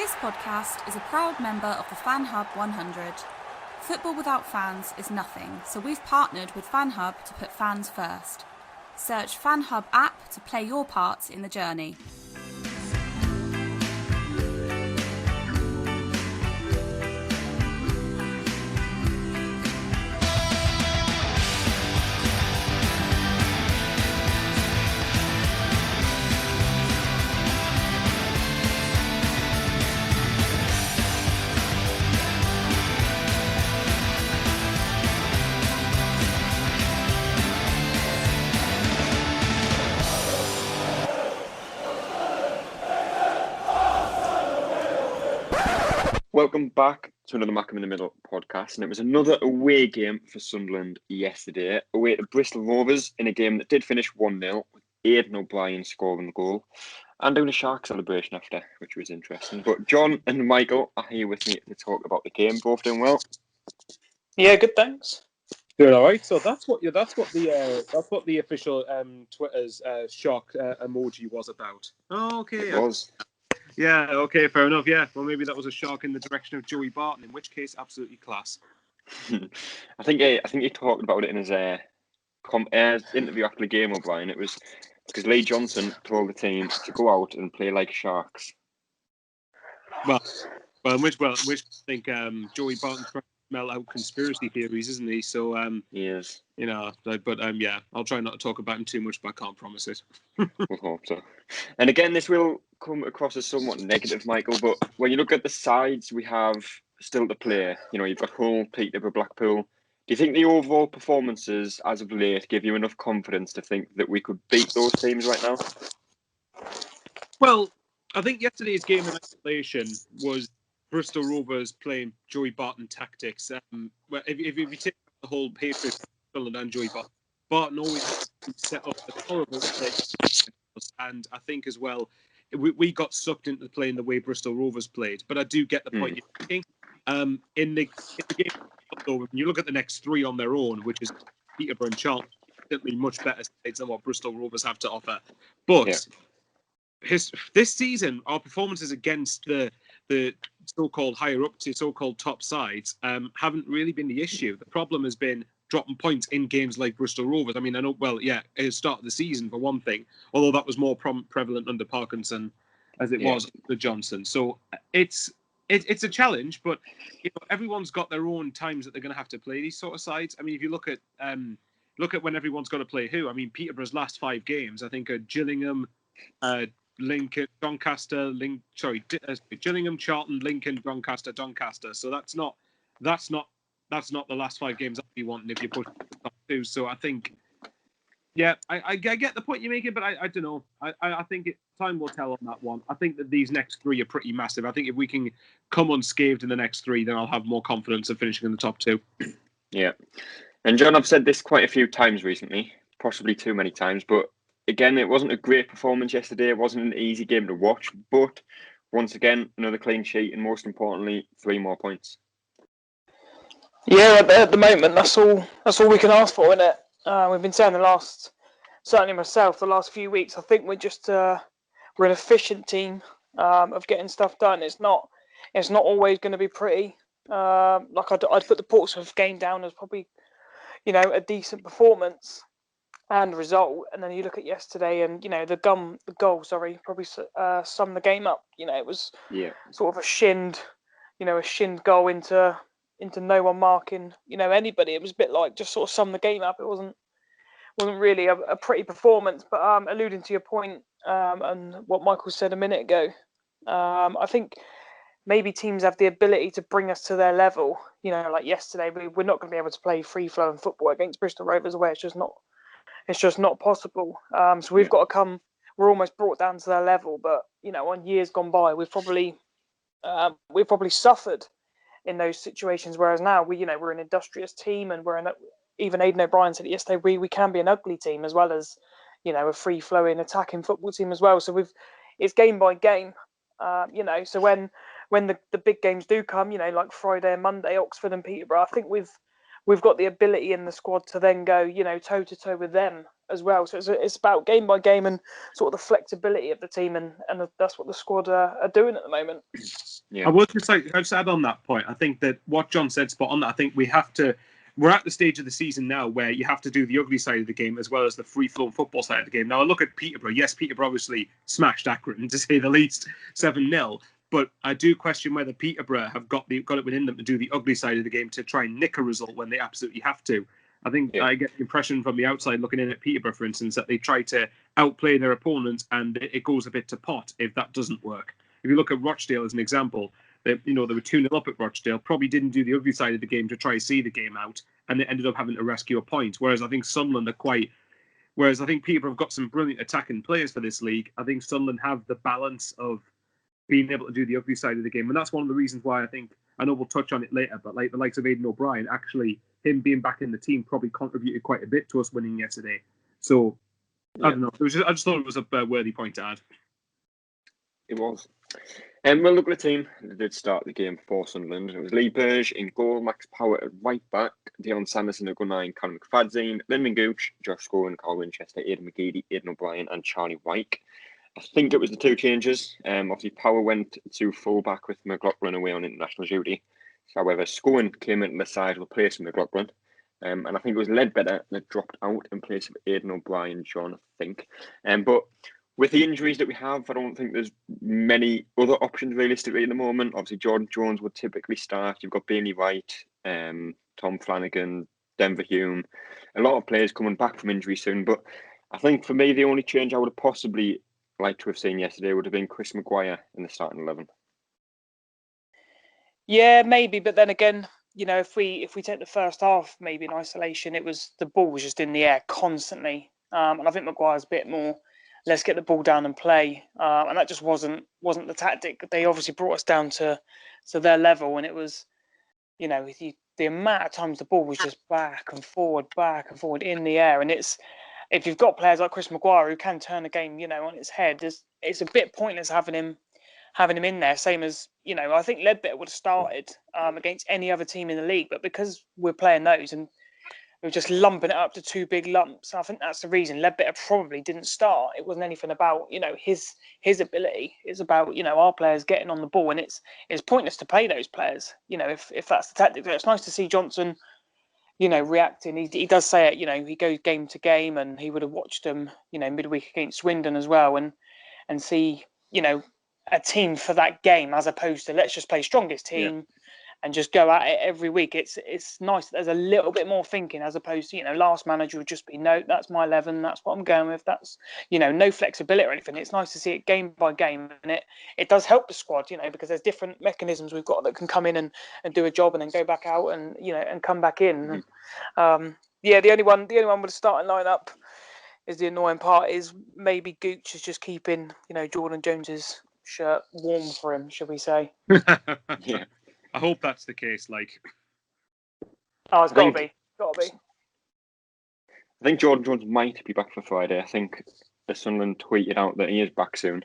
This podcast is a proud member of the Fan Hub 100. Football without fans is nothing, so we've partnered with Fan Hub to put fans first. Search Fan Hub app to play your part in the journey. Welcome back to another Mackem in the Middle podcast, and it was another away game for Sunderland yesterday, away to Bristol Rovers in a game that did finish 1-0, with Aidan O'Brien scoring the goal and doing a shark celebration after, which was interesting. But John and Michael are here with me to talk about the game. Both doing well? Yeah, good. Thanks. Doing all right. So that's what the official Twitter's shark emoji was about. Oh, okay. It was. Yeah, okay, fair enough. Yeah, well, maybe that was a shark in the direction of Joey Barton, in which case, absolutely class. I think he talked about it in his interview after the game, O'Brien. It was because Lee Johnson told the team to go out and play like sharks. Well, in which I think Joey Barton's trying to smell out conspiracy theories, isn't he? So He is. yeah, I'll try not to talk about him too much, but I can't promise it. We'll hope so. And again, this will come across as somewhat negative, Michael, but when you look at the sides we have still to play, you've got Hull, Peterborough, Blackpool. Do you think the overall performances as of late give you enough confidence to think that we could beat those teams right now? Well, I think yesterday's game in isolation was Bristol Rovers playing Joey Barton tactics. If you take the whole Patriots and Joey Barton always set up a horrible play. And I think as well, we got sucked into playing the way Bristol Rovers played. But I do get the point you're making. In the game, though, when you look at the next three on their own, which is Peterborough and Charlton, certainly much better sides than what Bristol Rovers have to offer. But this season, our performances against the so-called higher up to so-called top sides haven't really been the issue. The problem has been dropping points in games like Bristol Rovers. I mean, I know, at the start of the season, for one thing, although that was more prevalent under Parkinson as it was under Johnson. So it's a challenge, but everyone's got their own times that they're going to have to play these sort of sides. I mean, if you look at when everyone's got to play who. I mean, Peterborough's last 5 games, I think, are Gillingham, Lincoln, Doncaster, Gillingham, Charlton, Lincoln, Doncaster. So that's not the last 5 games I'd be wanting if you push the top 2. So I think, I get the point you're making, but I don't know. I think time will tell on that one. I think that these next 3 are pretty massive. I think if we can come unscathed in the next 3, then I'll have more confidence of finishing in the top 2. Yeah. And John, I've said this quite a few times recently, possibly too many times, but again, it wasn't a great performance yesterday. It wasn't an easy game to watch, but once again, another clean sheet, and most importantly, 3 more points. Yeah, at the moment, that's all we can ask for, isn't it? We've been saying certainly myself, the last few weeks, I think we're just we're an efficient team of getting stuff done. It's not always going to be pretty. I'd put the Portsmouth game down as probably, a decent performance and result, and then you look at yesterday, and the goal, probably summed the game up. It was sort of a shinned goal into no one marking anybody. It was a bit like just sort of sum the game up. It wasn't really a pretty performance. But alluding to your point and what Michael said a minute ago, I think maybe teams have the ability to bring us to their level. Like yesterday, we're not going to be able to play free flowing football against Bristol Rovers, where it's just not possible. So we've got to come. We're almost brought down to their level. But on years gone by, we've probably suffered in those situations. Whereas now we're an industrious team, and even Aidan O'Brien said it yesterday. We can be an ugly team as well as a free flowing attacking football team as well. So it's game by game. So when the big games do come, like Friday and Monday, Oxford and Peterborough, I think we've got the ability in the squad to then go, toe to toe with them as well. So it's about game by game and sort of the flexibility of the team, and that's what the squad are doing at the moment. Yeah. I will just add on that point. I think that what John said spot on. That I think we're at the stage of the season now where you have to do the ugly side of the game as well as the free-flowing football side of the game. Now I look at Peterborough. Yes, Peterborough obviously smashed Accrington, to say the least, 7-0. But I do question whether Peterborough have got it within them to do the ugly side of the game to try and nick a result when they absolutely have to. I think I get the impression from the outside looking in at Peterborough, for instance, that they try to outplay their opponents and it goes a bit to pot if that doesn't work. If you look at Rochdale as an example, they were 2-0 up at Rochdale, probably didn't do the ugly side of the game to try to see the game out, and they ended up having to rescue a point. Whereas I think Sunderland whereas I think Peterborough have got some brilliant attacking players for this league. I think Sunderland have the balance of being able to do the ugly side of the game. And that's one of the reasons why I know we'll touch on it later, but like the likes of Aidan O'Brien, actually him being back in the team probably contributed quite a bit to us winning yesterday. So, I don't know. I just thought it was a worthy point to add. It was. We'll look at the team that did start the game for Sunderland. It was Lee Burge in goal, Max Power at right back, Dion Sanderson at goal 9, Callum McFadzean, Lyndon Gooch, Josh Scowen, Carl Winchester, Aidan McGeady, Aidan O'Brien and Charlie Wyke. I think it was the two changes. Obviously, Power went to full-back with McLaughlin away on international duty. However, Scowen came into the side replacing McLaughlin. And I think it was Ledbetter that dropped out in place of Aidan O'Brien, John, I think. But with the injuries that we have, I don't think there's many other options realistically at the moment. Obviously, Jordan Jones would typically start. You've got Bailey Wright, Tom Flanagan, Denver Hume. A lot of players coming back from injury soon. But I think for me, the only change I would have possibly liked to have seen yesterday would have been Chris Maguire in the starting 11. Yeah, maybe. But then again, if we take the first half maybe in isolation, the ball was just in the air constantly. And I think Maguire's a bit more, let's get the ball down and play. And that just wasn't the tactic. They obviously brought us down to their level, and it was, the amount of times the ball was just back and forward in the air. And if you've got players like Chris Maguire who can turn a game, on its head, it's a bit pointless having him in there. Same as, I think Ledbetter would have started against any other team in the league, but because we're playing those and we're just lumping it up to two big lumps, I think that's the reason Ledbetter probably didn't start. It wasn't anything about, his ability. It's about, our players getting on the ball, and it's pointless to play those players, if that's the tactic. It's nice to see Johnson, reacting. He does say it, he goes game to game, and he would have watched them, midweek against Swindon as well, and see, a team for that game as opposed to let's just play strongest team and just go at it every week. It's nice that there's a little bit more thinking as opposed to, last manager would just be, no, that's my 11, that's what I'm going with. That's, no flexibility or anything. It's nice to see it game by game, and it does help the squad, because there's different mechanisms we've got that can come in and do a job and then go back out and, and come back in. Mm-hmm. The only one with a starting lineup is the annoying part is maybe Gooch is just keeping, Jordan Jones's shirt warm for him, shall we say? Yeah. I hope that's the case. It's got to be. I think Jordan Jones might be back for Friday. I think the Sunderland tweeted out that he is back soon.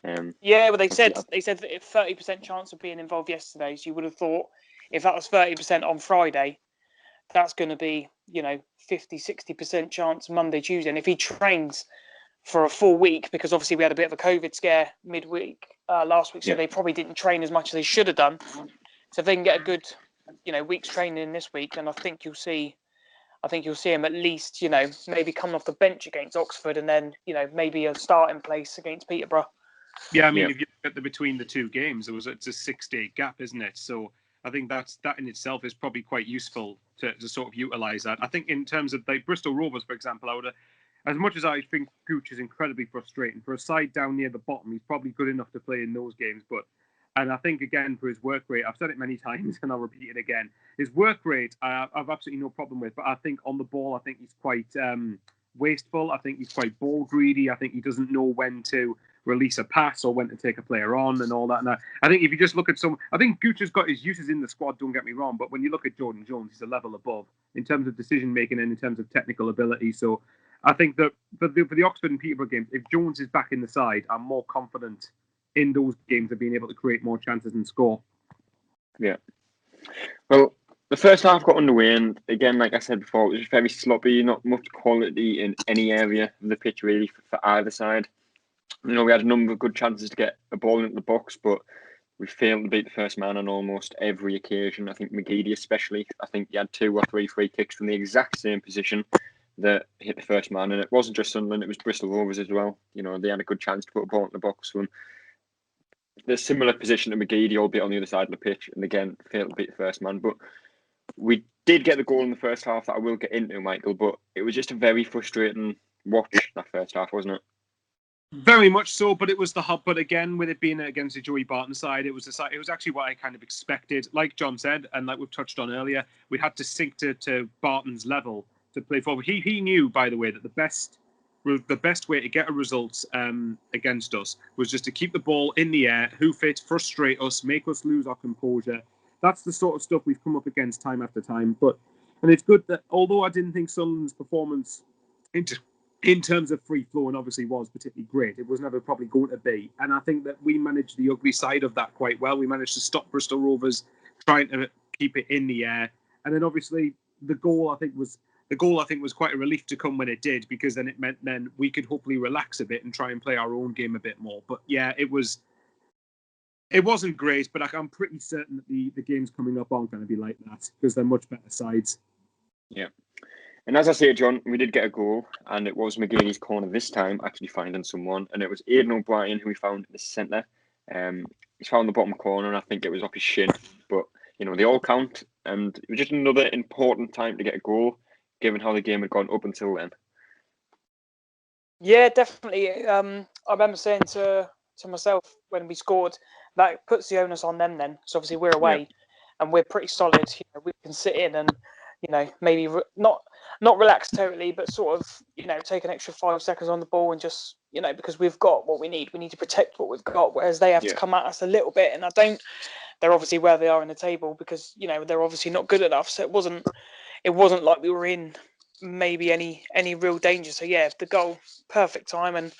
Well, they said that 30% chance of being involved yesterday. So you would have thought if that was 30% on Friday, that's going to be 50-60% chance Monday, Tuesday. And if he trains for a full week, because obviously we had a bit of a COVID scare midweek last week, so they probably didn't train as much as they should have done. So if they can get a good, week's training this week, then I think you'll see him at least, maybe coming off the bench against Oxford, and then, maybe a starting place against Peterborough. Yeah, I mean, if you look at between the two games, it's a 6-day gap, isn't it? So I think that in itself is probably quite useful to sort of utilise that. I think in terms of Bristol Rovers, for example, as much as I think Gooch is incredibly frustrating, for a side down near the bottom, he's probably good enough to play in those games. And I think, again, for his work rate, I've said it many times and I'll repeat it again, his work rate I've absolutely no problem with. But I think on the ball, I think he's quite wasteful. I think he's quite ball greedy. I think he doesn't know when to release a pass or when to take a player on and all that. And I think if you just look at I think Gooch has got his uses in the squad, don't get me wrong. But when you look at Jordan Jones, he's a level above in terms of decision-making and in terms of technical ability. So I think that for the Oxford and Peterborough games, if Jones is back in the side, I'm more confident in those games of being able to create more chances and score. Yeah. Well, The first half got underway, and again, like I said before, it was just very sloppy. Not much quality in any area of the pitch really for either side. You know, we had a number of good chances to get a ball into the box, but we failed to beat the first man on almost every occasion. I think McGeady especially. I think he had 2 or 3 free kicks from the exact same position that hit the first man, and it wasn't just Sunderland; it was Bristol Rovers as well. You know, they had a good chance to put a ball in the box from the similar position to McGeady, albeit on the other side of the pitch, and again failed to beat the first man. But we did get the goal in the first half that I will get into, Michael. But it was just a very frustrating watch that first half, wasn't it? Very much so, but it was the hub. But again, with it being against the Joey Barton side, it was actually what I kind of expected. Like John said, and like we've touched on earlier, we had to sink to Barton's level to play forward. He knew, by the way, that the best way to get a result against us was just to keep the ball in the air, hoof it, frustrate us, make us lose our composure. That's the sort of stuff we've come up against time after time. And it's good that although I didn't think Sunderland's performance in terms of free flow, and obviously was particularly great, it was never probably going to be. And I think that we managed the ugly side of that quite well. We managed to stop Bristol Rovers trying to keep it in the air. And then obviously the goal I think was quite a relief to come when it did, because then it meant then we could hopefully relax a bit and try and play our own game a bit more. But yeah, it wasn't great, but I'm pretty certain that the games coming up aren't going to be like that, because they're much better sides. Yeah. And as I say, John, we did get a goal, and it was McGeady's corner this time, actually finding someone, and it was Aidan O'Brien who we found in the centre. He's found the bottom corner, and I think it was off his shin, but you know, they all count, and it was just another important time to get a goal, given how the game had gone up until then. Yeah, definitely. I remember saying to myself when we scored, that puts the onus on them then. So obviously we're away, and we're pretty solid. You know, we can sit in and, you know, maybe not relax totally, but sort of, you know, take an extra 5 seconds on the ball and just, you know, because we've got what we need. We need to protect what we've got, whereas they have to come at us a little bit. And they're obviously where they are in the table because, you know, they're obviously not good enough. So it wasn't like we were in maybe any real danger. So yeah, the goal, perfect time, and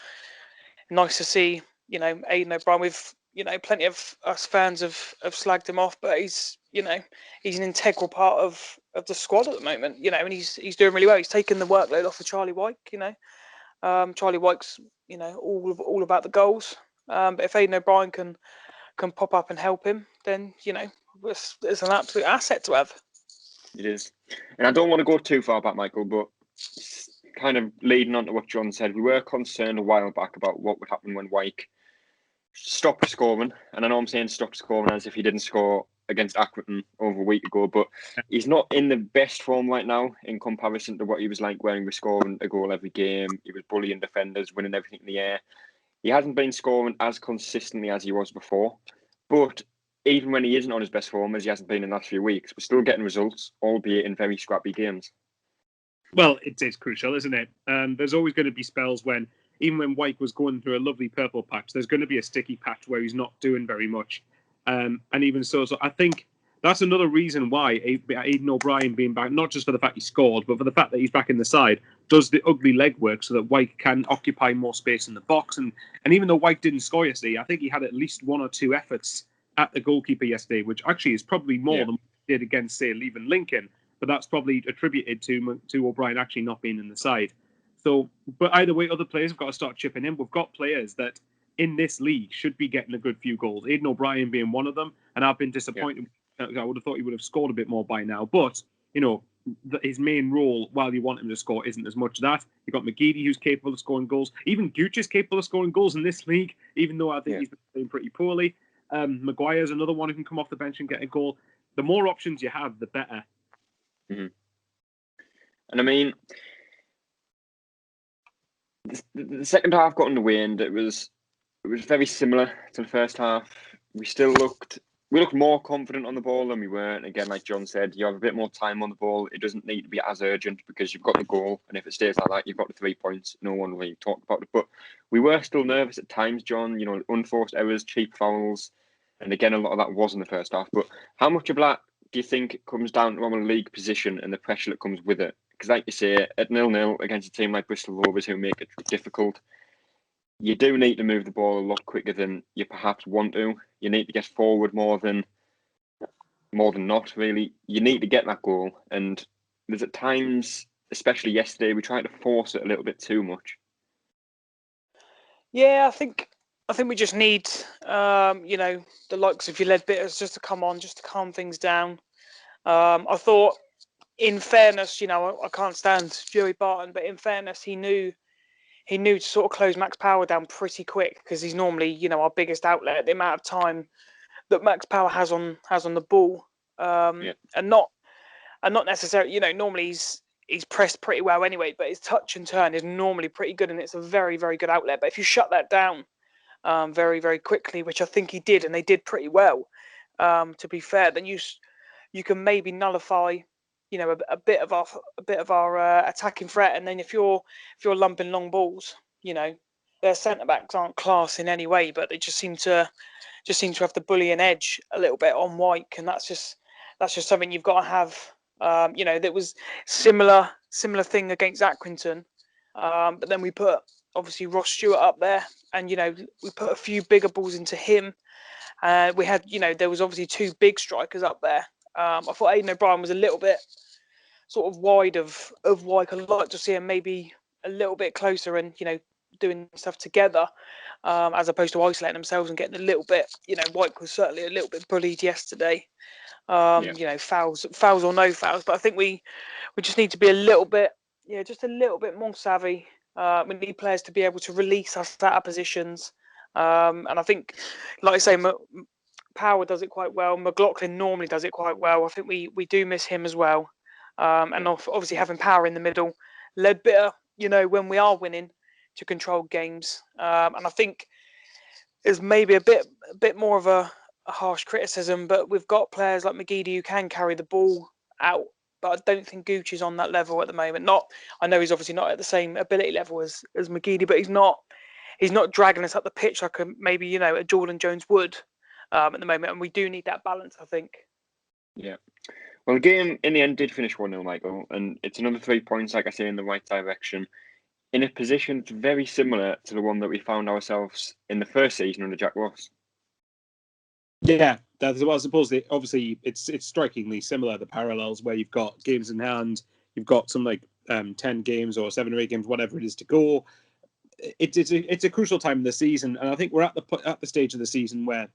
nice to see, you know, Aidan O'Brien. We've, you know, plenty of us fans have slagged him off, but he's, you know, he's an integral part of the squad at the moment, you know, and he's doing really well. He's taken the workload off of Charlie Wyke, you know. Charlie Wyke's, you know, all about the goals. But if Aidan O'Brien can pop up and help him, then, you know, it's an absolute asset to have. It is. And I don't want to go too far back, Michael, but kind of leading on to what John said, we were concerned a while back about what would happen when Wyke stopped scoring. And I know I'm saying stopped scoring as if he didn't score against Accrington over a week ago, but he's not in the best form right now in comparison to what he was like when he was scoring a goal every game. He was bullying defenders, winning everything in the air. He hasn't been scoring as consistently as he was before, but even when he isn't on his best form, as he hasn't been in the last few weeks, we're still getting results, albeit in very scrappy games. Well, it's crucial, isn't it? There's always going to be spells when, even when Wyke was going through a lovely purple patch, there's going to be a sticky patch where he's not doing very much. And even so I think that's another reason why Aidan O'Brien being back, not just for the fact he scored, but for the fact that he's back in the side, does the ugly legwork so that Wyke can occupy more space in the box. And even though Wyke didn't score yesterday, I think he had at least 1 or 2 efforts at the goalkeeper yesterday, which actually is probably more than he did against, say, leaving Lincoln. But that's probably attributed to O'Brien actually not being in the side. So, but either way, other players have got to start chipping in. We've got players that in this league should be getting a good few goals. Aidan O'Brien being one of them, and I've been disappointed. I would have thought he would have scored a bit more by now. But, you know, his main role, while you want him to score, isn't as much that. You've got McGeady, who's capable of scoring goals. Even Gooch is capable of scoring goals in this league, even though I think he's been playing pretty poorly. Maguire's another one who can come off the bench and get a goal. The more options you have, the better. Mm-hmm. And I mean, the second half got underway, and it was very similar to the first half. We looked more confident on the ball than we were. And again, like John said, you have a bit more time on the ball. It doesn't need to be as urgent because you've got the goal, and if it stays like that, you've got the 3 points. No one really talked about it, but we were still nervous at times, John. You know, unforced errors, cheap fouls, and again, a lot of that was in the first half. But how much of that do you think comes down to our league position and the pressure that comes with it? Because, like you say, at 0-0 against a team like Bristol Rovers who make it difficult, you do need to move the ball a lot quicker than you perhaps want to. You need to get forward more than more than not, really. You need to get that goal. And there's at times, especially yesterday, we tried to force it a little bit too much. Yeah, I think we just need, the likes of your lead bitters just to come on, just to calm things down. I thought, in fairness, I can't stand Joey Barton, but in fairness, he knew to sort of close Max Power down pretty quick because he's normally, our biggest outlet. The amount of time that Max Power has on the ball, and not necessarily, normally he's pressed pretty well anyway, but his touch and turn is normally pretty good, and it's a very, very good outlet. But if you shut that down very, very quickly, which I think he did, and they did pretty well, to be fair, then you can maybe nullify, a bit of our attacking threat. And then if you're lumping long balls, their centre backs aren't class in any way, but they just seem to have the bullying edge a little bit on Wyke, and that's just something you've got to have. That was similar thing against Accrington, but then we put obviously Ross Stewart up there, and we put a few bigger balls into him. We had, there was obviously two big strikers up there. I thought Aidan O'Brien was a little bit sort of wide of Wyke. I'd like to see him maybe a little bit closer and doing stuff together, as opposed to isolating themselves and getting a little bit. Wyke was certainly a little bit bullied yesterday. Fouls or no fouls, but I think we just need to be a little bit, just a little bit more savvy. We need players to be able to release us out of positions, and I think, like I say, Power does it quite well. McLaughlin normally does it quite well. I think we do miss him as well, and obviously having Power in the middle, Leadbitter, when we are winning, to control games, and I think is maybe a bit more of a harsh criticism, but we've got players like McGeady who can carry the ball out, but I don't think Gooch is on that level at the moment. I know he's obviously not at the same ability level as McGeady, but he's not dragging us up the pitch like maybe a Jordan Jones would at the moment, and we do need that balance, I think. Yeah. Well, the game in the end did finish 1-0, Michael, and it's another 3 points, like I say, in the right direction, in a position very similar to the one that we found ourselves in the first season under Jack Ross. Yeah, that's well. I suppose obviously it's strikingly similar. The parallels where you've got games in hand, you've got some 10 games or 7 or 8 games, whatever it is to go. It's a crucial time in the season, and I think we're at the stage of the season where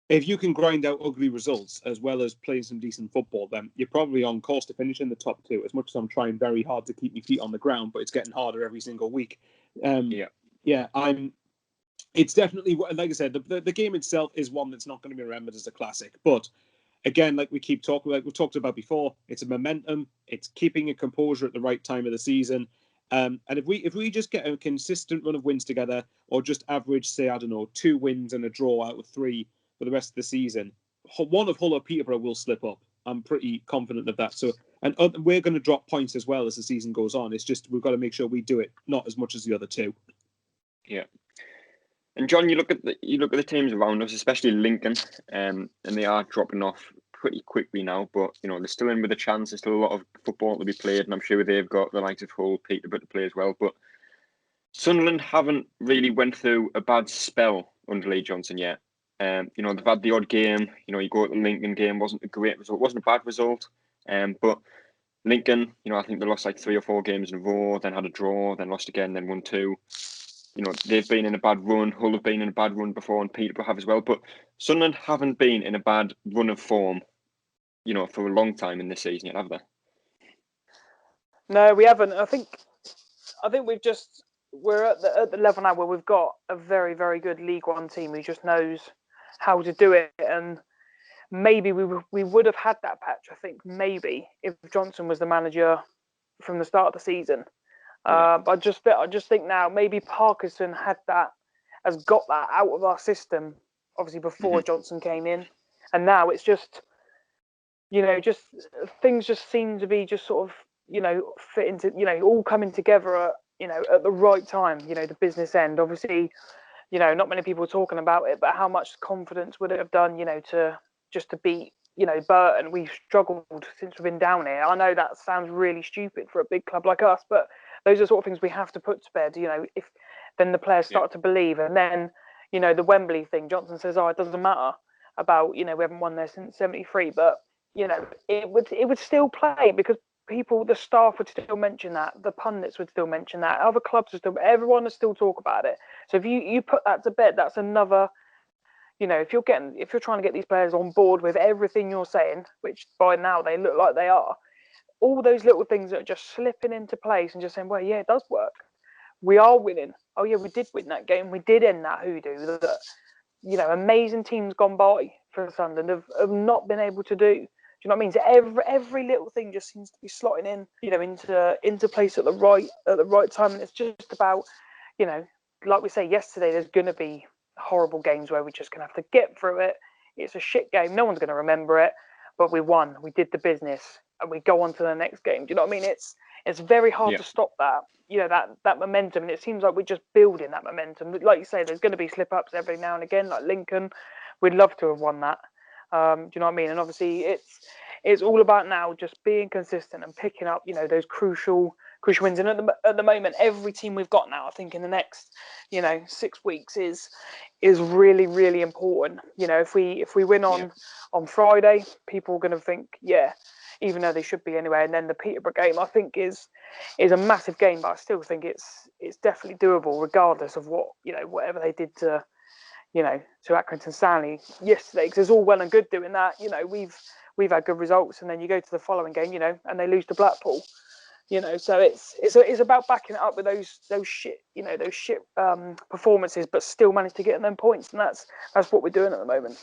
if you can grind out ugly results as well as play some decent football, then you're probably on course to finish in the top 2. As much as I'm trying very hard to keep my feet on the ground, but it's getting harder every single week. It's definitely, like I said, the game itself is one that's not going to be remembered as a classic. But again, like we've talked about before, it's a momentum. It's keeping a composure at the right time of the season. And if we just get a consistent run of wins together, or just average, say, I don't know, 2 wins and a draw out of 3 for the rest of the season, one of Hull or Peterborough will slip up. I'm pretty confident of that. So, and we're going to drop points as well as the season goes on. It's just we've got to make sure we do it not as much as the other 2. Yeah. And John, you look at the teams around us, especially Lincoln, and they are dropping off pretty quickly now. But they're still in with a chance. There's still a lot of football to be played, and I'm sure they've got the likes of Hull, Peterborough to play as well. But Sunderland haven't really went through a bad spell under Lee Johnson yet. They've had the odd game. You go to the Lincoln game, wasn't a great result, wasn't a bad result. But Lincoln, I think they lost 3 or 4 games in a row, then had a draw, then lost again, then won 2. They've been in a bad run. Hull have been in a bad run before, and Peterborough have as well. But Sunderland haven't been in a bad run of form, for a long time in this season yet, have they? No, we haven't. I think we're at the level now where we've got a very, very good League One team who just knows how to do it. And maybe we would have had that patch, I think, maybe if Johnson was the manager from the start of the season. But I just think now maybe Parkinson has got that out of our system, obviously before Johnson came in, and now it's just just things just seem to be just sort of fit into all coming together at at the right time. The business end, obviously, not many people are talking about it, but how much confidence would it have done to beat Burton? We've struggled since we've been down here. I know that sounds really stupid for a big club like us, but those are the sort of things we have to put to bed. If then the players start to believe, and then the Wembley thing, Johnson says, "Oh, it doesn't matter." about, we haven't won there since '73, but it would still play because the staff would still mention that, the pundits would still mention that, other clubs would still, everyone would still talk about it. So if you put that to bed, that's another. If you're trying to get these players on board with everything you're saying, which by now they look like they are, all those little things that are just slipping into place and just saying, well, yeah, it does work. We are winning. Oh yeah, we did win that game. We did end that hoodoo that amazing teams gone by for Sunderland have not been able to do. Do you know what I mean? So every little thing just seems to be slotting in, into place at the right time. And it's just about, like we say yesterday, there's going to be horrible games where we're just going to have to get through it. It's a shit game. No one's going to remember it, but we won. We did the business, and we go on to the next game. Do you know what I mean? It's very hard to stop that. That momentum, and it seems like we're just building that momentum. Like you say, there's going to be slip ups every now and again, like Lincoln. We'd love to have won that. Do you know what I mean? And obviously, it's all about now just being consistent and picking up, those crucial wins. And at the moment, every team we've got now, I think in the next, 6 weeks is really, really important. If we win on Friday, people are going to think, even though they should be anyway. And then the Peterborough game, I think, is a massive game, but I still think it's definitely doable, regardless of what whatever they did to Accrington Stanley yesterday. Because it's all well and good doing that. We've had good results, and then you go to the following game, and they lose to Blackpool. So it's about backing it up with those shit performances, but still manage to get them points, and that's what we're doing at the moment.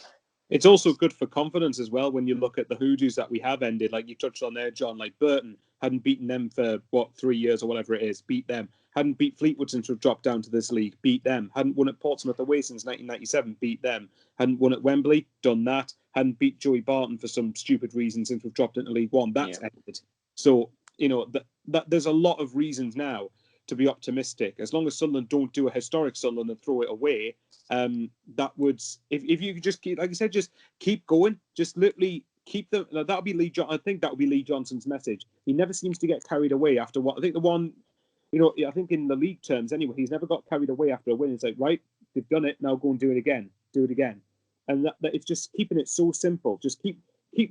It's also good for confidence as well when you look at the hoodoos that we have ended. Like you touched on there, John, like Burton hadn't beaten them for 3 years or whatever it is, beat them. Hadn't beat Fleetwood since we've dropped down to this league, beat them. Hadn't won at Portsmouth away since 1997, beat them. Hadn't won at Wembley, done that. Hadn't beat Joey Barton for some stupid reason since we've dropped into League One. That's ended. So, that there's a lot of reasons now to be optimistic. As long as Sunderland don't do a historic Sunderland and throw it away, that would, if you could just keep, like I said, just keep going, just literally keep them. That'll be Lee. I think that would be Lee Johnson's message. He never seems to get carried away after what I think the one, I think in the league terms anyway, he's never got carried away after a win. It's like, right, they've done it, now go and do it again, and that it's just keeping it so simple. Just keep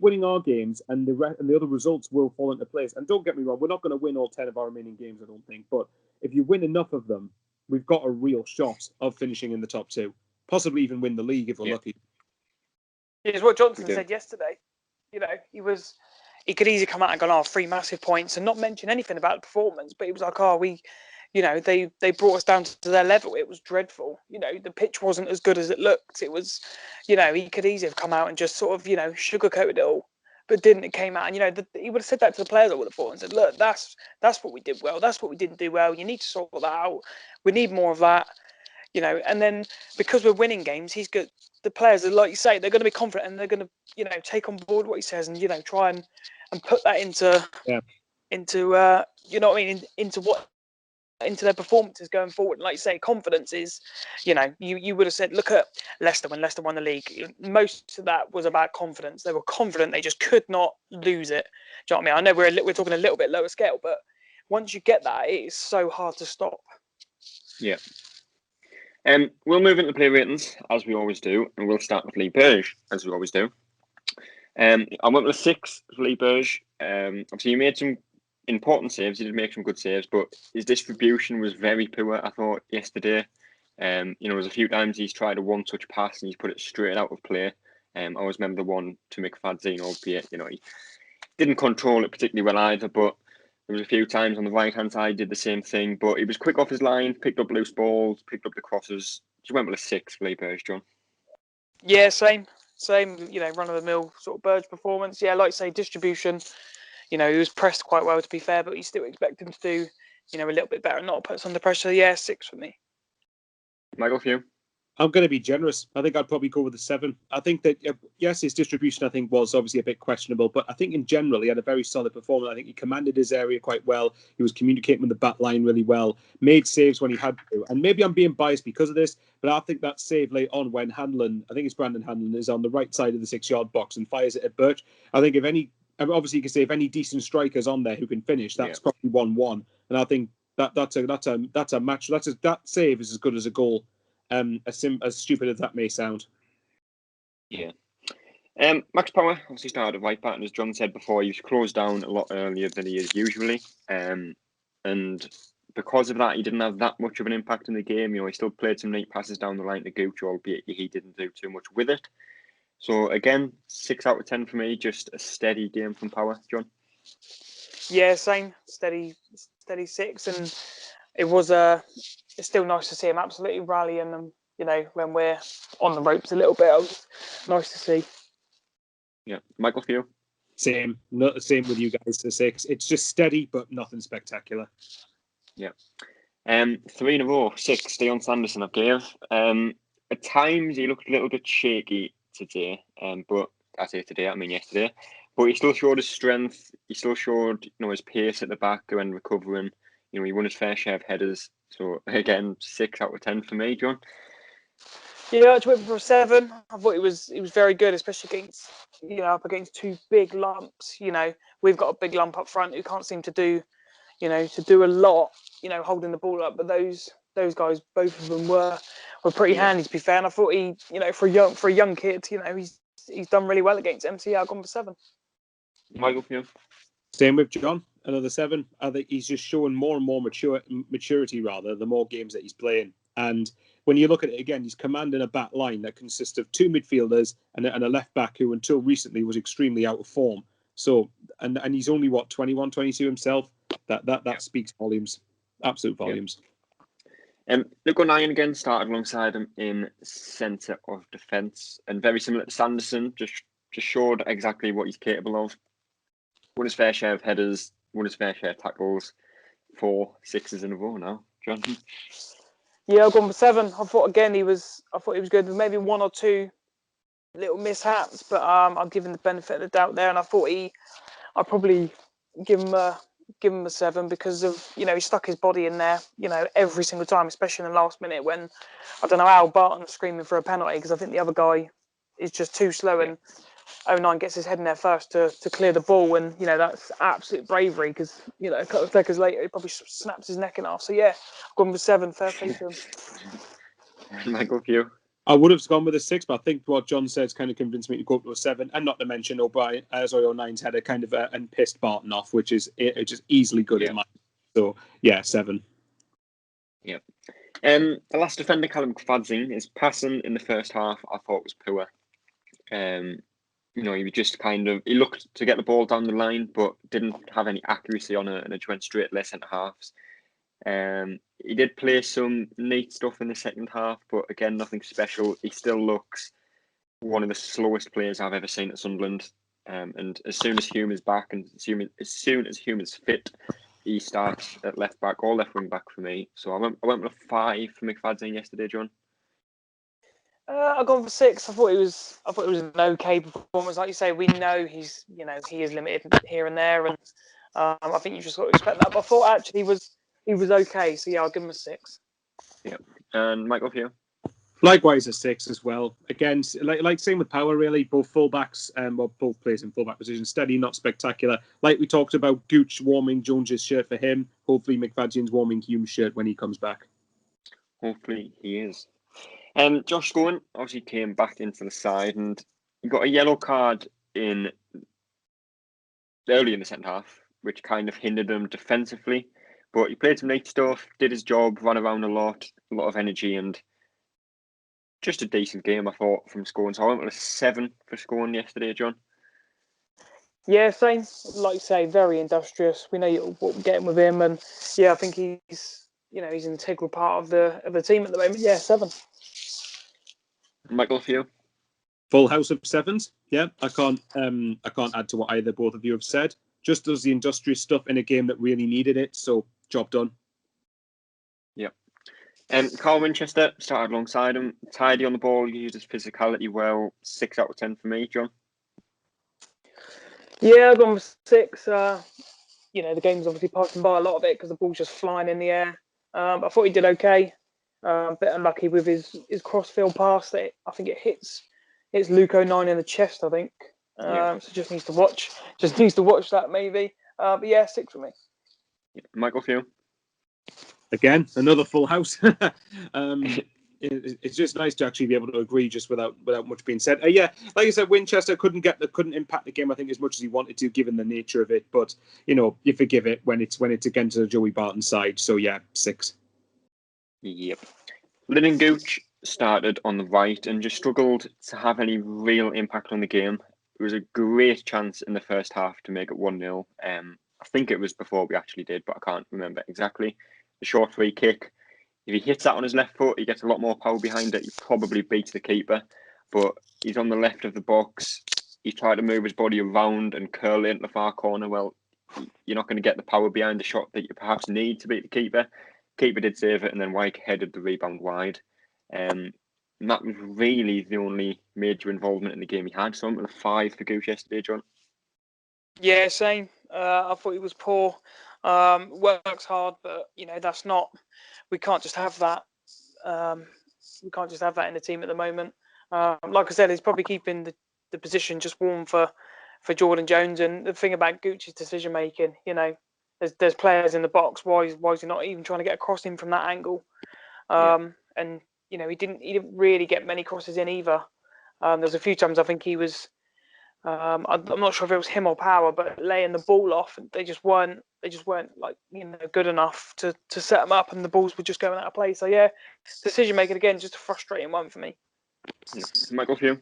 winning our games, and the other results will fall into place. And don't get me wrong, we're not going to win all 10 of our remaining games, I don't think, but if you win enough of them, we've got a real shot of finishing in the top 2, possibly even win the league if we're lucky. It's what Johnson said yesterday. He could easily come out and go, 3 massive points, and not mention anything about the performance. But he was like, they brought us down to their level. It was dreadful. The pitch wasn't as good as it looked. It was, he could easily have come out and just sort of, sugarcoated it all. But didn't. It came out, and he would have said that to the players. I would have thought and said, "Look, that's what we did well. That's what we didn't do well. You need to sort that out. We need more of that." And then because we're winning games, he's good. The players are, like you say, they're going to be confident, and they're going to, take on board what he says, and try and put that into into their performances going forward. And like you say, confidence is, you would have said, look at Leicester when Leicester won the league. Most of that was about confidence. They were confident. They just could not lose it. Do you know what I mean? I know we're talking a little bit lower scale, but once you get that, it is so hard to stop. Yeah. We'll move into player ratings, as we always do, and we'll start with Lee Burge, as we always do. I went with a 6 for Lee Burge. Obviously, he made some important saves. He did make some good saves, but his distribution was very poor, I thought, yesterday. There was a few times he's tried a one-touch pass and he's put it straight out of play. I always remember the one to McFadzean, albeit, he didn't control it particularly well either, but there was a few times on the right-hand side did the same thing, but he was quick off his line, picked up loose balls, picked up the crosses. You went with a 6 for Lee Burge, John. Yeah, same, run-of-the-mill sort of Burge performance. Yeah, like I say, distribution. He was pressed quite well, to be fair, but you still expect him to do, a little bit better and not put us under pressure. Yeah, 6 for me. Michael, for you? I'm going to be generous. I think I'd probably go with a 7. I think that, yes, his distribution, I think, was obviously a bit questionable, but I think in general, he had a very solid performance. I think he commanded his area quite well. He was communicating with the back line really well, made saves when he had to. And maybe I'm being biased because of this, but I think that save late on when Hanlon, I think it's Brandon Hanlon, is on the right side of the 6-yard box and fires it at Birch. I think obviously you can say if any decent strikers on there who can finish, that's probably 1-1. And I think that's a match. That save is as good as a goal. As stupid as that may sound. Yeah, Max Power obviously started at right back, and as John said before, he was closed down a lot earlier than he is usually. And because of that, he didn't have that much of an impact in the game. He still played some neat passes down the line to Gooch, albeit he didn't do too much with it. So again, 6 out of 10 for me. Just a steady game from Power, John. Yeah, same. Steady 6, and it's still nice to see him absolutely rallying them. When we're on the ropes a little bit, it was nice to see. Yeah, Michael, for you? Same. Not the same with you guys. The 6. It's just steady, but nothing spectacular. Yeah. 3 in a row, 6. Dion Sanderson, I gave. At times he looked a little bit shaky today, but I say today, I mean yesterday. But he still showed his strength. He still showed, his pace at the back when recovering. He won his fair share of headers. So again, 6 out of 10 for me, John. Yeah, I went for a 7. I thought he was very good, especially against up against 2 big lumps. We've got a big lump up front who can't seem to do a lot. Holding the ball up, but those guys, both of them were pretty handy, to be fair. And I thought he, for a young kid, he's done really well against MCR. I've gone for 7. Michael, for you? Same with John, another 7. I think he's just showing more and more maturity, rather, the more games that he's playing. And when you look at it again, he's commanding a back line that consists of 2 midfielders and a left back who, until recently, was extremely out of form. So, and he's only 21, 22 himself. That speaks volumes, absolute volumes. Luke O'Nien again started alongside him in centre of defence, and very similar to Sanderson, just showed exactly what he's capable of. Won his fair share of headers, won his fair share of tackles. 4 6s in a row now, John. Yeah, I've gone for 7. I thought he was good with maybe 1 or 2 little mishaps, but I'll give him the benefit of the doubt there, and I thought I'd probably give him a 7 because of he stuck his body in there every single time, especially in the last minute when I don't know how Barton's screaming for a penalty because I think the other guy is just too slow, and 09 gets his head in there first to clear the ball, and that's absolute bravery because a couple of seconds later he probably snaps his neck in half. So yeah, I've gone with 7. Fair play to him. Michael, for you? I would have gone with a 6, but I think what John said's kind of convinced me to go up to a 7, and not to mention O'Nien's had a kind of and pissed Barton off, which is just easily good in my. So yeah, 7. Yeah. The last defender, Callum Fadzing, his passing in the first half I thought was poor. He was just he looked to get the ball down the line, but didn't have any accuracy on it, and it went straight to their centre halves. He did play some neat stuff in the second half, but again, nothing special. He still looks one of the slowest players I've ever seen at Sunderland. And as soon as Hume is back, and as soon as Hume is fit, he starts at left back or left wing back for me. So I went with a 5 for McFadzean yesterday, John. I've gone for 6. I thought it was an okay performance. Like you say, we know he is limited here and there, and I think you just got to expect that. But I thought actually he was okay. So yeah, I'll give him a 6. Yeah, and Michael, for you? Likewise, a 6 as well. Again, like same with Power, really. Both fullbacks, both players in fullback position, steady, not spectacular. Like we talked about, Gooch warming Jones's shirt for him. Hopefully, McFadzean's warming Hume's shirt when he comes back. Hopefully, he is. Josh Scowen obviously came back into the side, and he got a yellow card early in the second half, which kind of hindered him defensively. But he played some neat stuff, did his job, ran around a lot of energy, and just a decent game, I thought, from Scowen. So I went with a 7 for Scowen yesterday, John. Yeah, same. Like you say, very industrious. We know what we're getting with him, and yeah, I think he's an integral part of the team at the moment. Yeah, 7. Michael, for you? Full house of 7s. Yeah, I can't add to what either both of you have said. Just does the industrious stuff in a game that really needed it. So job done. Yeah. Carl Winchester started alongside him, tidy on the ball, used his physicality well. 6 out of 10 for me, John. Yeah, I've gone with 6. The game's obviously passing by a lot of it because the ball's just flying in the air. I thought he did okay. A bit unlucky with his crossfield pass. That I think it hits Luke O'Nien in the chest, I think. So just needs to watch that maybe. But yeah, 6 for me. Michael, for you? Again, another full house. it's just nice to actually be able to agree just without much being said. Yeah, like I said, Winchester couldn't impact the game, I think, as much as he wanted to, given the nature of it. But you forgive it when it's against the Joey Barton side. So yeah, 6. Yep. Lyndon Gooch started on the right and just struggled to have any real impact on the game. It was a great chance in the first half to make it 1-0. I think it was before we actually did, but I can't remember exactly. The short free kick. If he hits that on his left foot, he gets a lot more power behind it. He probably beats the keeper. But he's on the left of the box. He tried to move his body around and curl it into the far corner. Well, you're not going to get the power behind the shot that you perhaps need to beat the keeper. Keeper did save it, and then Wyke headed the rebound wide. And that was really the only major involvement in the game he had. So I'm with a 5 for Goose yesterday, John. Yeah, same. I thought he was poor. Works hard, but that's not. We can't just have that. We can't just have that in the team at the moment. Like I said, he's probably keeping the position just warm for Jordan Jones. And the thing about Gooch's decision making, there's players in the box. Why is he not even trying to get across him from that angle? And he didn't really get many crosses in either. There's a few times I think he was. I'm not sure if it was him or Power, but laying the ball off, they just weren't good enough to set them up, and the balls were just going out of play. So yeah, decision making again, just a frustrating one for me. Yeah. Michael, for you?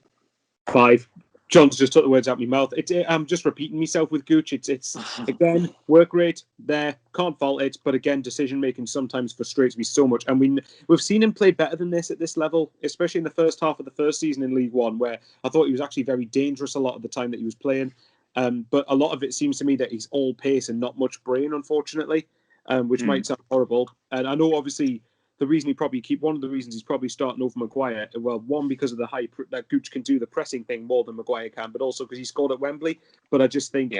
5. John's just took the words out of my mouth. I'm just repeating myself with Gooch. It's again, work rate there, can't fault it, but again, decision making sometimes frustrates me so much. And we've seen him play better than this at this level, especially in the first half of the first season in League One, where I thought he was actually very dangerous a lot of the time that he was playing. But a lot of it seems to me that he's all pace and not much brain, unfortunately, which might sound horrible. And I know obviously one of the reasons he's probably starting over Maguire. Well, one, because of the hype that Gooch can do the pressing thing more than Maguire can, but also because he scored at Wembley. But I just think,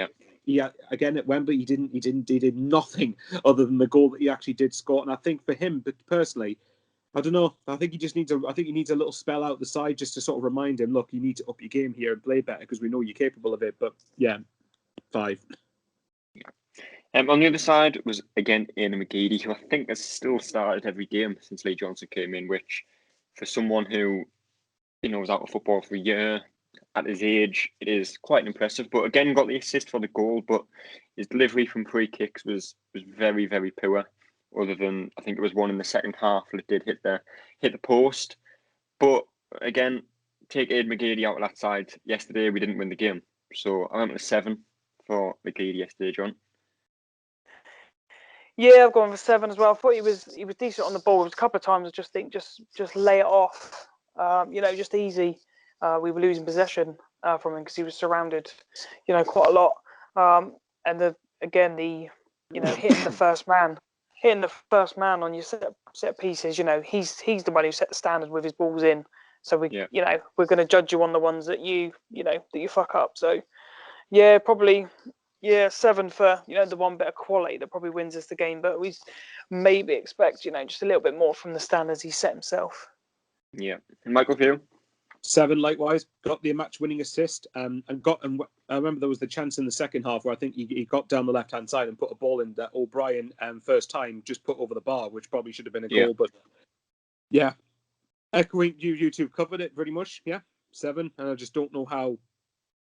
again at Wembley, he did nothing other than the goal that he actually did score. And I think for him, but personally, I don't know. I think he needs a little spell out the side just to sort of remind him, look, you need to up your game here and play better because we know you're capable of it. But yeah, 5. On the other side was, again, Aidan McGeady, who I think has still started every game since Lee Johnson came in, which for someone who, was out of football for a year at his age, it is quite impressive. But again, got the assist for the goal, but his delivery from free kicks was very, very poor, other than, I think it was one in the second half that did hit the post. But again, take Aidan McGeady out of that side. Yesterday, we didn't win the game. So I went with a 7 for McGeady yesterday, John. Yeah, I've gone for 7 as well. I thought he was decent on the ball. There was a couple of times I just think just lay it off. Just easy. We were losing possession from him because he was surrounded, quite a lot. And hitting the first man on your set pieces. He's the one who set the standard with his balls in. So we're going to judge you on the ones that you fuck up. So yeah, probably. Yeah, 7 for the one bit of quality that probably wins us the game, but we maybe expect just a little bit more from the standards he set himself. Yeah, and Michael, for you? 7 likewise, got the match-winning assist, and I remember there was the chance in the second half where I think he got down the left-hand side and put a ball in that O'Brien first time just put over the bar, which probably should have been a goal, but yeah, echoing you two covered it pretty much. Yeah, 7, and I just don't know how.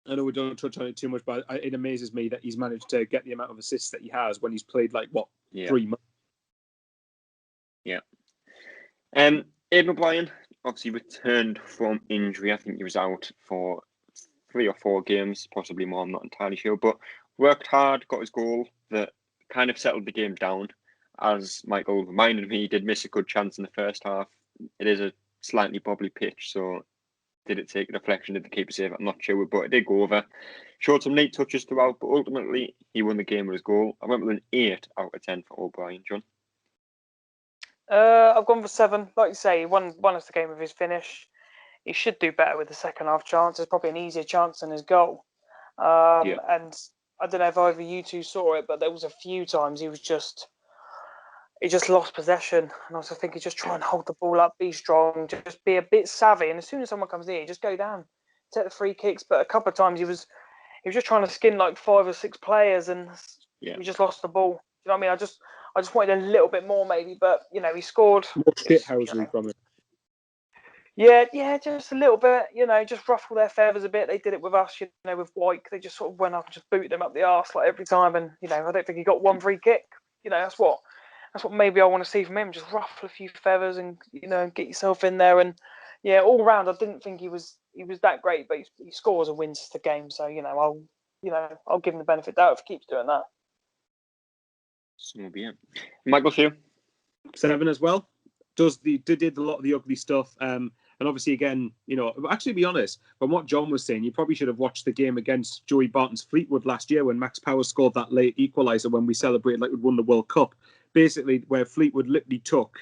I know we don't touch on it too much, but it amazes me that he's managed to get the amount of assists that he has when he's played 3 months. Yeah. Aidan O'Brien obviously returned from injury. I think he was out for 3 or 4 games, possibly more. I'm not entirely sure, but worked hard, got his goal that kind of settled the game down. As Michael reminded me, he did miss a good chance in the first half. It is a slightly bobbly pitch, so. Did it take a deflection? Did the keeper save it? I'm not sure, but it did go over. Showed some neat touches throughout, but ultimately he won the game with his goal. I went with an 8 out of 10 for O'Brien, John. I've gone for 7. Like you say, he won us the game with his finish. He should do better with the second half chance. It's probably an easier chance than his goal. And I don't know if either you two saw it, but there was a few times he just lost possession, and I was thinking, just try and hold the ball up, be strong, just be a bit savvy. And as soon as someone comes near, just go down, take the free kicks. But a couple of times he was just trying to skin 5 or 6 players, and we just lost the ball. You know what I mean? I just wanted a little bit more maybe, but he scored. More shithousery from it. Yeah, just a little bit, just ruffle their feathers a bit. They did it with us, with Wyke. They just sort of went up and just booted them up the arse like every time. And, I don't think he got one free kick. That's what maybe I want to see from him. Just ruffle a few feathers and, get yourself in there. And, yeah, all round, I didn't think he was that great, but he scores and wins the game. So, I'll give him the benefit of the doubt if he keeps doing that. So be it. Michael, for you? 7 as well. Did a lot of the ugly stuff. And obviously, again, actually, to be honest, from what John was saying, you probably should have watched the game against Joey Barton's Fleetwood last year when Max Power scored that late equaliser when we celebrated like we'd won the World Cup. Basically, where Fleetwood literally took,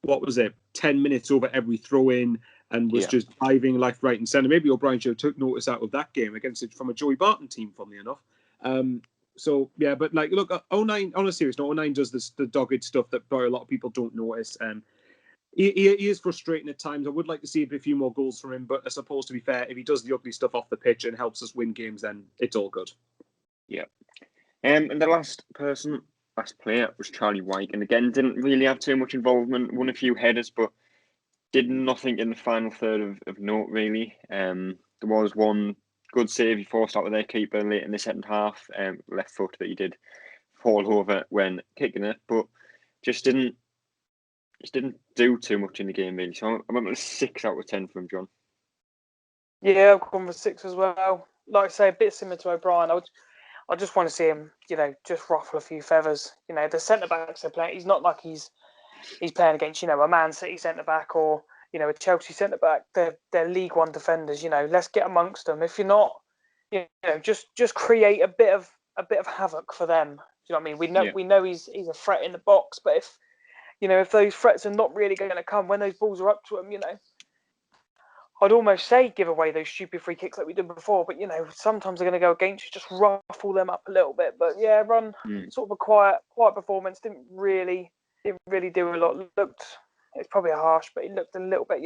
10 minutes over every throw-in and was just diving left, right and centre. Maybe O'Brien should have took notice out of that game against it from a Joey Barton team, funnily enough. So, yeah, but look, 09, on a serious note, 09 does the dogged stuff that probably a lot of people don't notice. He is frustrating at times. I would like to see a few more goals from him, but I suppose, to be fair, if he does the ugly stuff off the pitch and helps us win games, then it's all good. Yeah. And the last player was Charlie Wyke, and again, didn't really have too much involvement, won a few headers, but did nothing in the final third of note, really. There was one good save he forced out with their keeper late in the second half, left foot that he did fall over when kicking it, but just didn't do too much in the game, really. So I went with a 6 out of 10 from John. Yeah, I've gone for 6 as well. Like I say, a bit similar to O'Brien. I just want to see him, just ruffle a few feathers. The centre backs they're playing. He's not like he's playing against, a Man City centre back or a Chelsea centre back. They're League One defenders. Let's get amongst them. If you're not, just create a bit of havoc for them. Do you know what I mean? We know he's a threat in the box, but if those threats are not really going to come when those balls are up to him, I'd almost say give away those stupid free kicks like we did before. But sometimes they're going to go against you. Just ruffle them up a little bit. But yeah, run sort of a quiet performance. Didn't really do a lot. It's probably harsh, but he looked a little bit,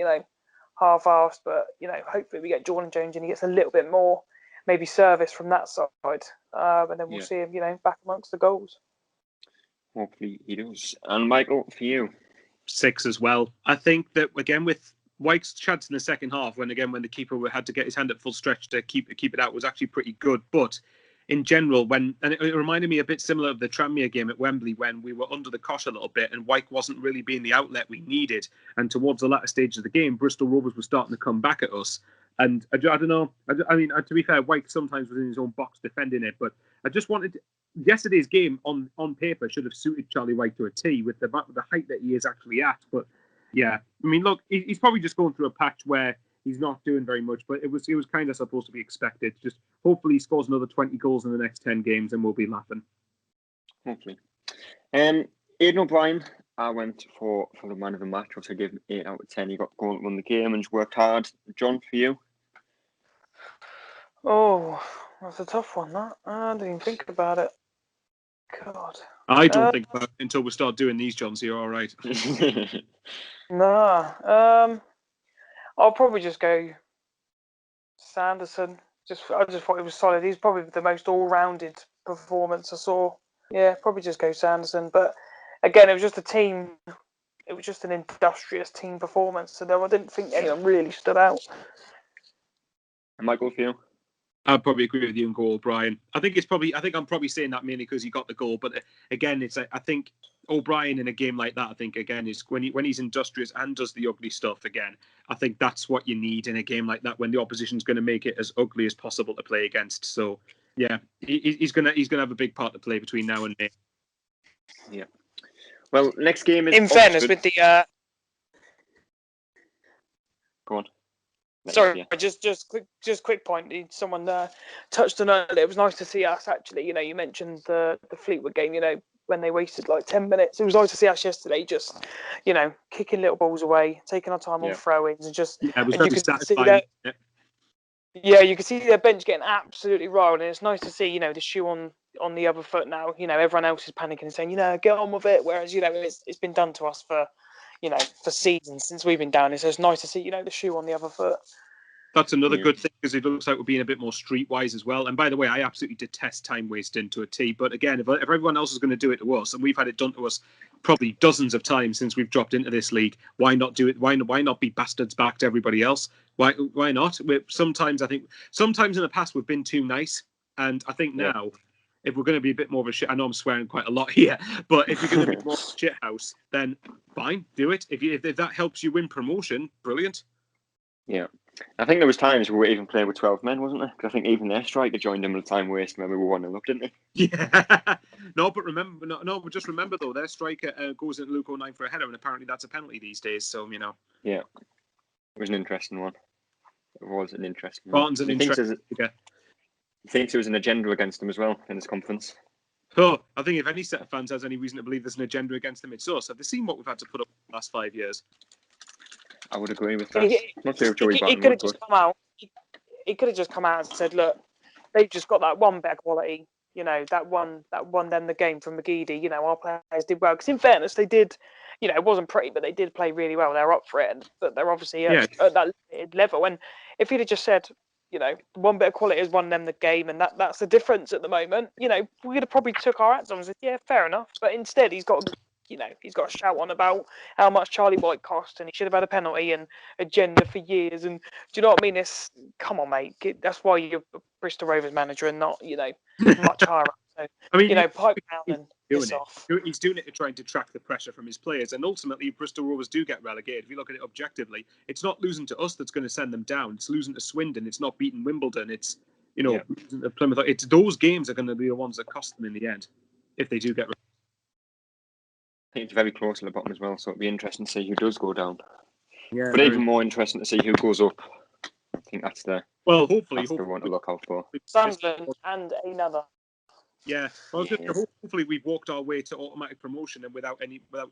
half-assed. But hopefully we get Jordan Jones and he gets a little bit more, maybe service from that side, and then we'll see him, back amongst the goals. Hopefully he does. And Michael, for you? 6 as well. I think that again with Wyke's chance in the second half, when the keeper had to get his hand at full stretch to keep it out, was actually pretty good. But in general, and it reminded me a bit similar of the Tranmere game at Wembley when we were under the cosh a little bit and Wyke wasn't really being the outlet we needed. And towards the latter stage of the game, Bristol Rovers were starting to come back at us. And I don't know. I mean, to be fair, Wyke sometimes was in his own box defending it, but I just wanted yesterday's game on paper should have suited Charlie Wyke to a T with the height that he is actually at. But yeah, I mean, look, he's probably just going through a patch where he's not doing very much, but it was kind of supposed to be expected. Just hopefully he scores another 20 goals in the next 10 games and we'll be laughing. Hopefully. Aidan O'Brien, I went for the man of the match. Also gave him 8 out of 10. He got goal and won the game and just worked hard. John, for you? Oh, that's a tough one, that. I didn't even think about it. God. I don't think about it until we start doing these, John, so you're all right. Nah. I'll probably just go Sanderson. I just thought he was solid. He's probably the most all-rounded performance I saw. Yeah, probably just go Sanderson. But again, it was just a team. It was just an industrious team performance. So I didn't think anyone really stood out. And Michael, for you? I'd probably agree with you and go O'Brien. I think I'm probably saying that mainly because he got the goal. But again, it's I think O'Brien in a game like that, I think again is when he's industrious and does the ugly stuff again. I think that's what you need in a game like that when the opposition's going to make it as ugly as possible to play against. So yeah, he's gonna have a big part to play between now and May. Yeah. Well, next game is in Oxford. fairness with the. Go on. Sorry, just quick point. Someone touched on it. It was nice to see us actually. You mentioned the Fleetwood game. When they wasted like 10 minutes, it was nice to see us yesterday. Just kicking little balls away, taking our time on throw-ins, and just. Yeah, it was and very satisfying. Yeah, you can see their bench getting absolutely riled, and it's nice to see the shoe on the other foot now. Everyone else is panicking and saying get on with it. Whereas it's been done to us for. For seasons since we've been down here. So it's nice to see, the shoe on the other foot. That's another good thing because it looks like we're being a bit more streetwise as well. And by the way, I absolutely detest time wasting to a T. But again, if everyone else is going to do it to us, and we've had it done to us probably dozens of times since we've dropped into this league, why not do it? Why not be bastards back to everybody else? Why not? Sometimes in the past we've been too nice, and I think now, if we're going to be a bit more of a shit, I know I'm swearing quite a lot here, but if you're going to be more of a shit house, then fine, do it. If that helps you win promotion, brilliant. Yeah. I think there was times we were even playing with 12 men, wasn't there? Because I think even their striker joined them at the time waste when we were 1-0 up, didn't he? Yeah. But just remember though, their striker goes into Luke 09 for a header, and apparently that's a penalty these days. So Yeah, it was an interesting one. It was an interesting one. one. He thinks there was an agenda against them as well in this conference. Oh, I think if any set of fans has any reason to believe there's an agenda against them, it's us. Have they seen what we've had to put up in the last 5 years? I would agree with that. Not sure if Joey He could have just come out. He could have just come out and said, "Look, they've just got that one better quality. That one then the game from McGeady. Our players did well. Because in fairness, they did. It wasn't pretty, but they did play really well. They're up for it, but they're obviously at that limited level. And if he'd have just said, one bit of quality has won them the game, and that's the difference at the moment. We would have probably took our hats on and said, yeah, fair enough. But instead, he's got a shout on about how much Charlie White cost, and he should have had a penalty and agenda for years. And do you know what I mean? Come on, mate. That's why you're a Bristol Rovers manager and not, much higher up. So, I mean, pipe down and piss off. He's doing it to try and detract the pressure from his players. And ultimately, if Bristol Rovers do get relegated, if you look at it objectively, it's not losing to us that's going to send them down. It's losing to Swindon. It's not beating Wimbledon. It's, losing to Plymouth. It's those games are going to be the ones that cost them in the end, if they do get relegated. I think it's very close to the bottom as well, so it'll be interesting to see who does go down. Yeah, but even more interesting to see who goes up. I think that's the hopefully one to look out for. Sunderland and another. Yeah, hopefully we've walked our way to automatic promotion and without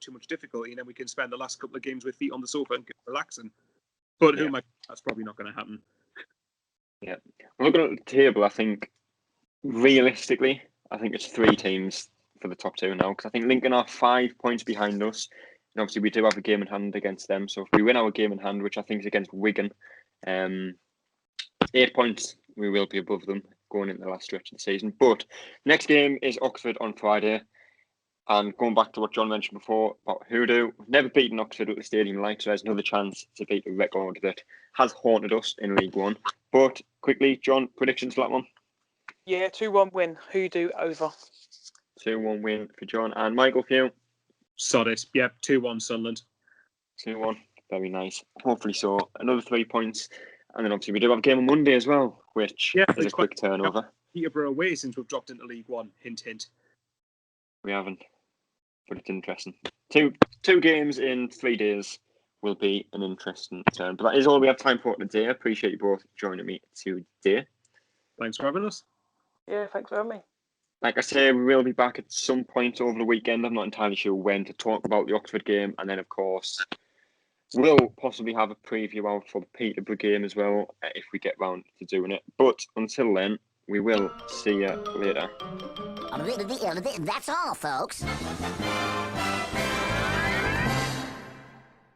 too much difficulty, and then we can spend the last couple of games with feet on the sofa and relaxing. But that's probably not going to happen. Yeah, looking at the table, I think realistically, it's 3 teams for the top 2 now, because I think Lincoln are 5 points behind us, and obviously we do have a game in hand against them. So if we win our game in hand, which I think is against Wigan, 8 points, we will be above them going into the last stretch of the season. But next game is Oxford on Friday, and going back to what John mentioned before about Hoodoo, we've never beaten Oxford with the stadium light, so there's another chance to beat a record that has haunted us in League One. But quickly, John, predictions for that one? Yeah, 2-1 win. Hoodoo over. 2-1 win for John. And Michael, for you? Sod it. Yep, 2-1 Sunderland. 2-1. Very nice. Hopefully so. Another 3 points. And then obviously we do have a game on Monday as well, which is a quick turnover. Peterborough away since we've dropped into League One. Hint, hint. We haven't. But it's interesting. Two games in 3 days will be an interesting turn. But that is all we have time for today. I appreciate you both joining me today. Thanks for having us. Yeah, thanks for having me. Like I say, we will be back at some point over the weekend. I'm not entirely sure when, to talk about the Oxford game. And then, of course, we'll possibly have a preview out for the Peterborough game as well, if we get round to doing it. But until then, we will see you later. That's all, folks.